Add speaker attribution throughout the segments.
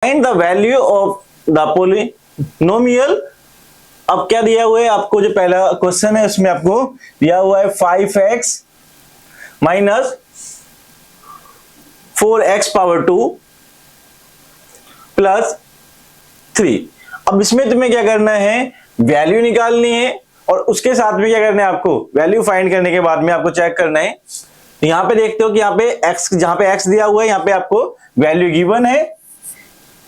Speaker 1: Find the value of the polynomial. अब क्या दिया हुआ है आपको, जो पहला क्वेश्चन है उसमें आपको दिया हुआ है 5x minus 4x power 2 plus 3। अब इसमें तुम्हें क्या करना है, वैल्यू निकालनी है और उसके साथ में क्या करना है आपको, वैल्यू फाइंड करने के बाद में आपको चेक करना है। तो यहां पे देखते हो कि यहाँ पे x, जहां पे x दिया हुआ है यहाँ पे आपको वैल्यू गिवन है।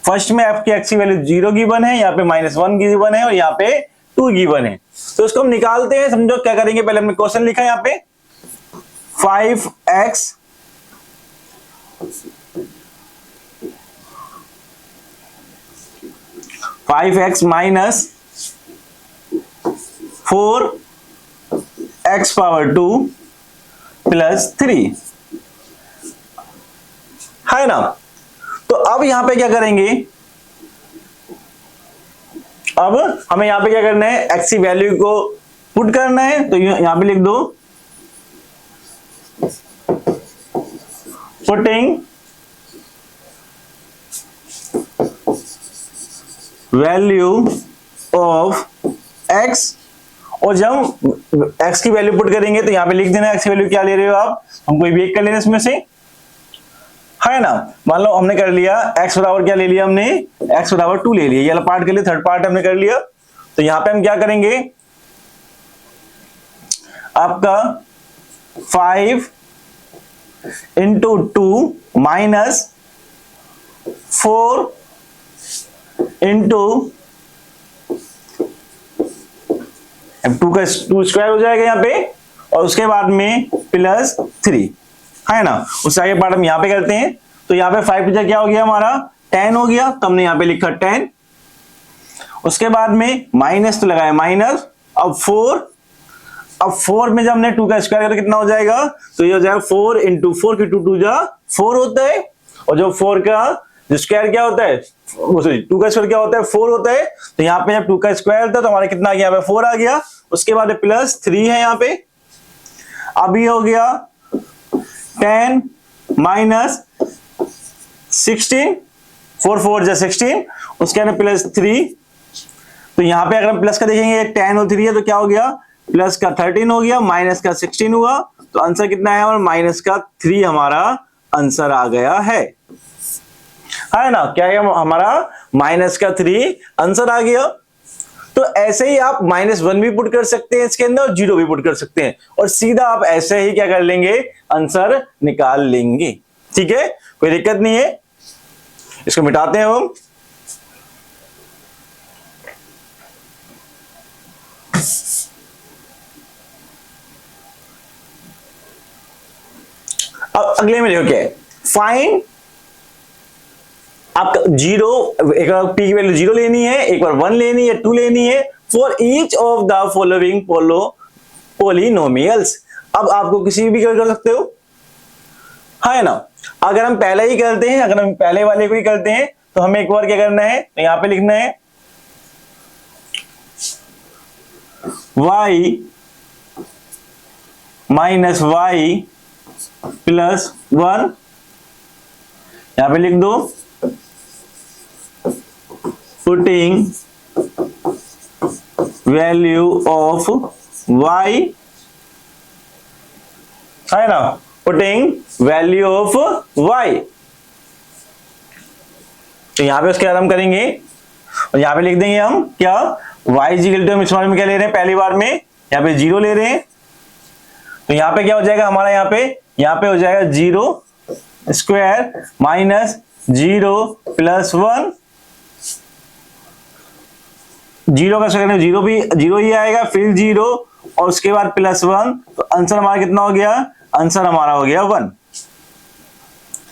Speaker 1: फर्स्ट में आपकी x की वैल्यू 0 गिवन है, यहाँ पे -1 गिवन है और यहाँ पे 2 गिवन है। तो इसको हम निकालते हैं। समझो क्या करेंगे, पहले हमने क्वेश्चन लिखा है यहाँ पे 5x minus 4x power 2 plus 3 है ना। तो अब यहां पे क्या करेंगे, अब हमें यहां पे क्या करना है, x की वैल्यू को पुट करना है। तो यहां पे लिख दो पुटिंग वैल्यू ऑफ x। और जब x की वैल्यू पुट करेंगे तो यहां पे लिख देना x की वैल्यू क्या ले रहे हो आप, हम कोई भी एक कर लेना इसमें से, है ना। मान लो हमने कर लिया x बराबर क्या ले लिया हमने, x बराबर 2 ले लिया, ये वाला पार्ट के लिए थर्ड पार्ट हमने कर लिया। तो यहां पे हम क्या करेंगे, आपका 5 इंटू 2 माइनस 4 इंटू 2 का 2 स्क्वायर हो जाएगा यहाँ पे, और उसके बाद में प्लस 3, है ना। उससे आगे पार्ट हम यहाँ पे करते हैं। तो यहाँ पे 5 क्या हो गया हमारा 10 हो गया, तो हमने यहाँ पे लिखा 10। उसके बाद में माइनस तो लगाया माइनस, अब 4 में जब हमने 2 का स्क्वायर करें कितना हो जाएगा, तो ये हो जाएगा 4 इंटू 4 की 2 जा 4 होता है, और जो 4 का स्क्वायर क्या होता है, 2 का स्क्वायर क्या होता है 4 होता है। तो यहाँ पे जब 2 का स्क्वायर था तो हमारा कितना आ गया, यहाँ पे 4 आ गया। उसके बाद प्लस 3 है यहाँ पे। अब ये हो गया 10 माइनस 16, 4 4 जा 16, उसके बाद प्लस 3। तो यहाँ पे अगर हम प्लस का देखेंगे 10 और 3 है तो क्या हो गया, प्लस का 13 हो गया, माइनस का 16 हुआ। तो आंसर कितना है, और माइनस का 3 हमारा आंसर आ गया है ना। क्या है हमारा, माइनस का 3 आंसर आ गया। तो ऐसे ही आप -1 भी पुट कर सकते हैं इसके अंदर, और 0 भी पुट कर सकते हैं, और सीधा आप ऐसे ही क्या कर लेंगे, आंसर निकाल लेंगे। ठीक है, कोई दिक्कत नहीं है। इसको मिटाते हैं हम। अब अगले में देखो क्या है, फाइंड आपका 0, एक बार p की वैल्यू 0 लेनी है, एक बार 1 लेनी है, 2 लेनी है, for each of the following polynomials. अब आपको किसी भी कर सकते हो, है ना। अगर हम पहले ही करते हैं, अगर हम पहले वाले को ही करते हैं तो हमें एक बार क्या करना है, तो यहां पे लिखना है y माइनस y प्लस 1, यहां पे लिख दो पुटिंग वैल्यू ऑफ y, है ना, पुटिंग वैल्यू ऑफ y। तो यहां पे उसके बाद हम करेंगे, और यहां पे लिख देंगे हम क्या, y इक्वल टू, हम इस बार में क्या ले रहे हैं, पहली बार में यहां पे 0 ले रहे हैं। तो यहां पे क्या हो जाएगा हमारा, यहां पे हो जाएगा 0 स्क्वायर माइनस 0 प्लस 1, 0 का स्क्वायर 0 भी 0 ही आएगा, फिर 0 और उसके बाद प्लस 1। तो आंसर हमारा कितना हो गया, आंसर हमारा हो गया 1।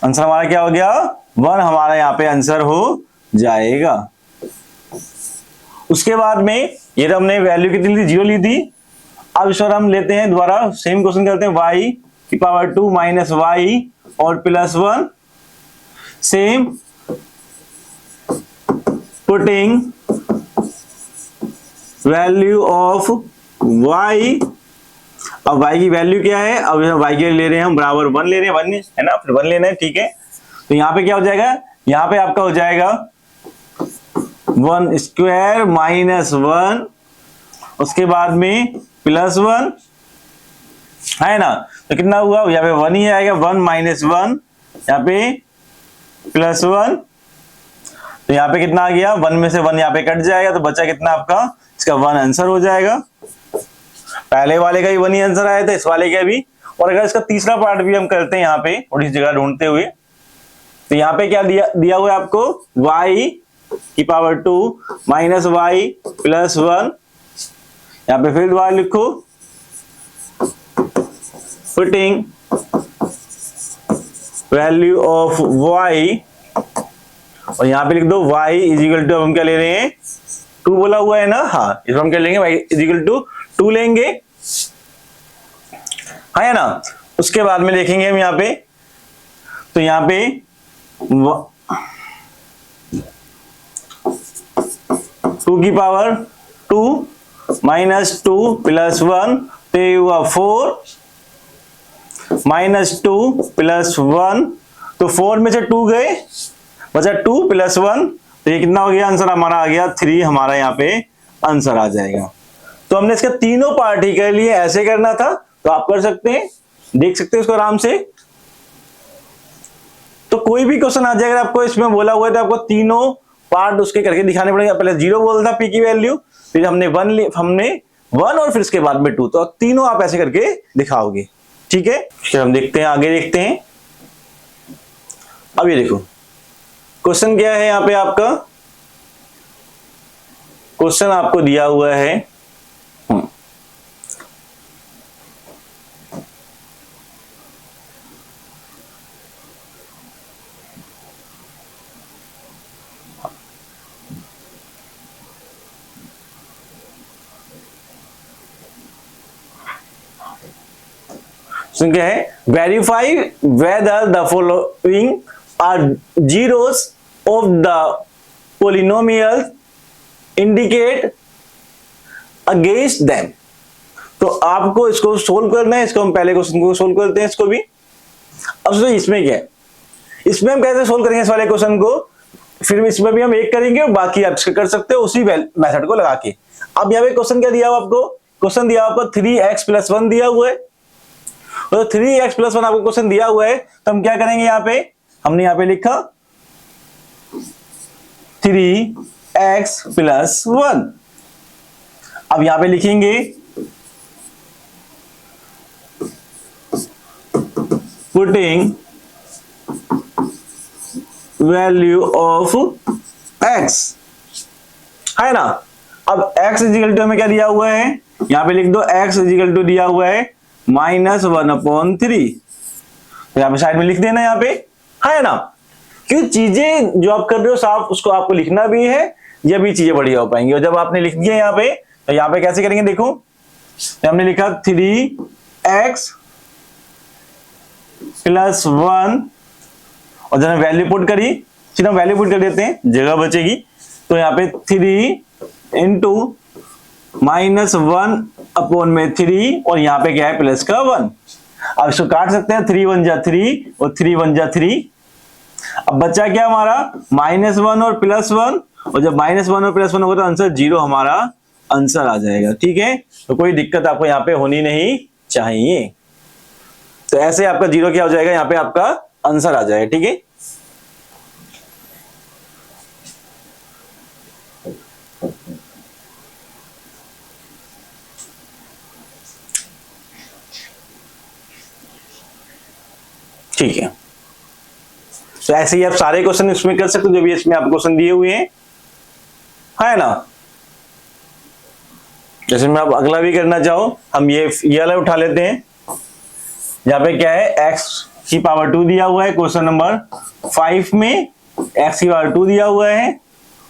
Speaker 1: आंसर हमारा क्या हो गया, 1 हमारा यहाँ पे आंसर हो जाएगा। उसके बाद में ये तो हमने वैल्यू कितनी ली, 0 ली थी। अब इस बार हम लेते हैं दोबारा सेम क्वेश्चन करते हैं, y की पावर 2 माइनस y और plus 1, same putting value of y। अब y की वैल्यू क्या है, अब y के ले रहे हैं हम बराबर 1 ले रहे हैं, 1 है ना, फिर 1 लेना है, ठीक है। तो यहाँ पे क्या हो जाएगा, यहाँ पे आपका हो जाएगा 1 स्क्वायर माइनस 1, उसके बाद में प्लस 1, है ना। तो कितना हुआ, यहाँ पे 1 ही आएगा, 1 माइनस 1, यहाँ पे प्लस 1, तो यहाँ पे कितना आ गया, 1 में से 1 यहाँ पे कट जाएगा, तो बचा कितना आपका, इसका 1 आंसर हो जाएगा। पहले वाले का भी 1 ही आंसर आया था, इस वाले का भी। और अगर इसका तीसरा पार्ट भी हम करते हैं यहाँ पे थोड़ी सी जगह ढूंढते हुए, तो यहाँ पे क्या दिया हुआ है आपको, y की पावर 2 माइनस y प्लस 1, यहाँ पे फिर y लिखो, पुटिंग वैल्यू ऑफ y, और यहाँ पे लिख दो y इज इक्वल टू, हम क्या ले रहे हैं, 2 बोला हुआ है ना, हाँ, इसमें हम क्या लेंगे, y इज इक्वल टू 2 लेंगे, है ना। उसके बाद में लिखेंगे हम यहाँ पे, तो यहाँ पे 2 की पावर 2 माइनस 2 प्लस 1, तो ये हुआ 4 माइनस 2 प्लस 1, तो 4 में से 2 गए, बचा 2 प्लस 1, तो ये कितना हो गया, आंसर हमारा आ गया 3, हमारा यहाँ पे आंसर आ जाएगा। तो हमने इसका तीनों पार्ट ही कर लिए, ऐसे करना था तो आप कर सकते हैं, देख सकते हैं उसको आराम से। तो कोई भी क्वेश्चन आ जाएगा आपको इसमें बोला हुआ है, तो आपको तीनों पार्ट उसके करके दिखाने पड़ेंगे। पहले 0 बोलता पी की वैल्यू, फिर हमने 1 और फिर उसके बाद में 2, तो तीनों आप ऐसे करके दिखाओगे, ठीक है। फिर हम देखते हैं, आगे देखते हैं। अब ये देखो क्वेश्चन क्या है, यहाँ पे आपका क्वेश्चन आपको दिया हुआ है, क्या है, verify whether the following are zeros of the polynomial indicate against them. तो आपको इसको सोल्व करना है, इसको हम पहले क्वेश्चन को सोल्व करते हैं, इसको भी। अब सोचिए इसमें क्या है, इसमें हम कैसे सोल्व करेंगे इस वाले क्वेश्चन को, फिर इसमें भी हम एक करेंगे और बाकी आप कर सकते हो उसी मेथड को लगा के। अब यहाँ पे क्वेश्चन क्या दिया हुआ आपको, क्वेश्चन दिया आपको 3x + 1 दिया हुआ है, तो 3x + 1 आपको क्वेश्चन दिया हुआ है, तो हम क्या करेंगे, यहाँ पे हमने यहाँ पे लिखा 3x + 1। अब यहाँ पे लिखेंगे पुटिंग वैल्यू ऑफ x, है ना। अब x इजिकल टू हमें क्या दिया हुआ है, यहाँ पे लिख दो x इजिकल टू दिया हुआ है -1/3, तो यहाँ पे साइड में लिख देना, यहाँ पे, है ना। क्योंकि चीजें जो आप कर रहे हो साफ, उसको आपको लिखना भी है, ये भी चीजें बढ़िया हो पाएंगी। और जब आपने लिख दिया यहाँ पे, तो यहाँ पे कैसे करेंगे, देखो हमने लिखा 3x + 1, और जब वैल्यू पुट करी, सीधा वैल्यू पुट कर देते हैं, जगह बचेगी। तो यहाँ पे 3 × -1/3, और यहाँ पे क्या है, प्लस का 1। अब इसको काट सकते हैं, 3 × 1 = 3 और 3 × 1 = 3। अब बच्चा क्या हमारा, -1 और +1, और जब -1 और +1 होगा तो आंसर 0 हमारा आंसर आ जाएगा, ठीक है। तो कोई दिक्कत आपको यहाँ पे होनी नहीं चाहिए। तो ऐसे आपका 0 क्या हो जाएगा, यहाँ पे आपका आंसर आ जाएगा, ठीक है। ठीक है, तो ऐसे ही आप सारे क्वेश्चन इसमें कर सकते हो जो भी इसमें आप क्वेश्चन दिए हुए हैं, है ना। जैसे मैं आप अगला भी करना चाहो, हम ये वाला उठा लेते हैं। यहाँ पे क्या है, x की पावर 2 दिया हुआ है, क्वेश्चन नंबर 5 में x की पावर 2 दिया हुआ है,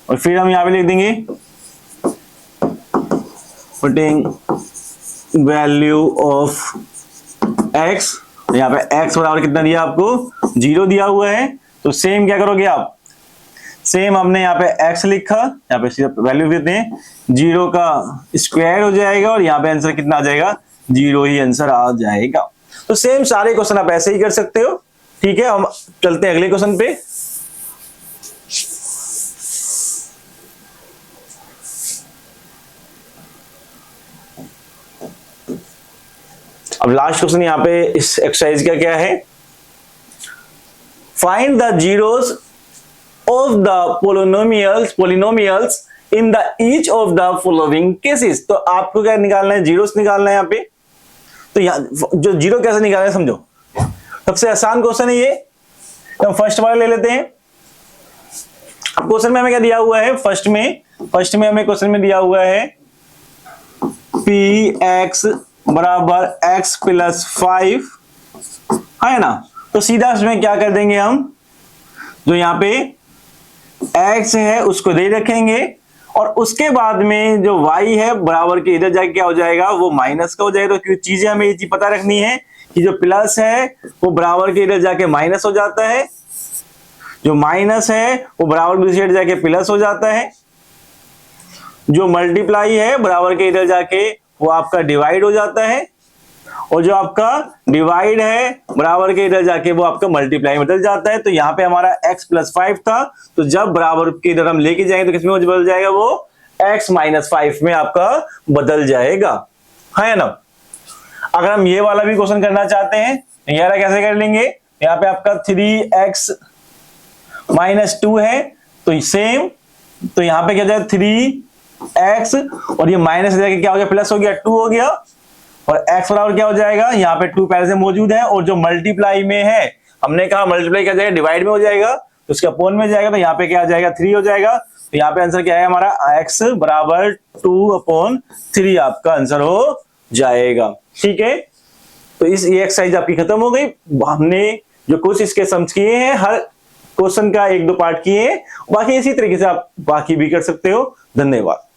Speaker 1: और फिर हम यहाँ पे लिख देंगे पुटिंग वैल्यू ऑफ x। यहाँ पे x बराबर कितना दिया आपको, 0 दिया हुआ है। तो सेम क्या करोगे आप, सेम हमने यहाँ पे x लिखा, यहाँ पे सिर्फ वैल्यू देते हैं, 0 का स्क्वायर हो जाएगा, और यहाँ पे आंसर कितना आ जाएगा, 0 ही आंसर आ जाएगा। तो सेम सारे क्वेश्चन आप ऐसे ही कर सकते हो, ठीक है। हम चलते हैं अगले क्वेश्चन पे। अब लास्ट क्वेश्चन यहाँ पे इस एक्सरसाइज का क्या है, find the zeros of the polynomials in the each of the following cases. तो आपको क्या निकालना है, जीरोस निकालना है यहाँ पे। तो यहाँ जो जीरो कैसे निकालना है समझो, सबसे आसान क्वेश्चन है ये। तो फर्स्ट वाला ले लेते हैं। अब क्वेश्चन में हमें क्या दिया हुआ है, फर्स्ट में हमें क्वेश्चन में दिया हुआ है पी एक्स बराबर एक्स प्लस 5 है ना। तो सीधा इसमें क्या कर देंगे हम, जो यहाँ पे x है उसको दे रखेंगे और उसके बाद में जो y है बराबर के इधर जाके क्या हो जाएगा, वो माइनस का हो जाएगा। तो क्योंकि चीजें हमें ये चीज पता रखनी है कि जो प्लस है वो बराबर के इधर जाके माइनस हो जाता है, जो माइनस है वो बराबर के दूसरी साइड जाके प्लस हो जाता है, जो मल्टीप्लाई है बराबर के इधर जाके वो आपका डिवाइड हो जाता है, और जो आपका डिवाइड है बराबर के इधर जाके वो आपका मल्टीप्लाई बदल जाता है। तो यहाँ पे हमारा x प्लस 5 था, तो जब बराबर के इधर हम लेके जाएंगे तो किसमें बदल जाएगा, वो x माइनस 5 में आपका बदल जाएगा, है ना। अगर हम ये वाला भी क्वेश्चन करना चाहते हैं तो यार कैसे कर लेंगे, यहाँ पे आपका 3x माइनस 2 है, तो सेम, तो यहाँ पे क्या जाए 3x और ये माइनस जाके क्या हो गया, प्लस हो गया, 2 हो गया, और x बराबर क्या हो जाएगा, यहाँ पे 2 पहले से मौजूद है, और जो मल्टीप्लाई में है हमने कहा मल्टीप्लाई क्या जाएगा, डिवाइड में हो जाएगा, तो उसके अपोन में जाएगा, तो यहाँ पे क्या आ जाएगा 3 हो जाएगा। तो यहाँ पे आंसर क्या है हमारा, x बराबर 2/3 आपका आंसर हो जाएगा। ठीक है, तो ये एक्सरसाइज आपकी खत्म हो गई। हमने जो कुछ इसके सम्स किए हैं, हर क्वेश्चन का 1-2 पार्ट किए हैं, बाकी इसी तरीके से आप बाकी भी कर सकते हो। धन्यवाद।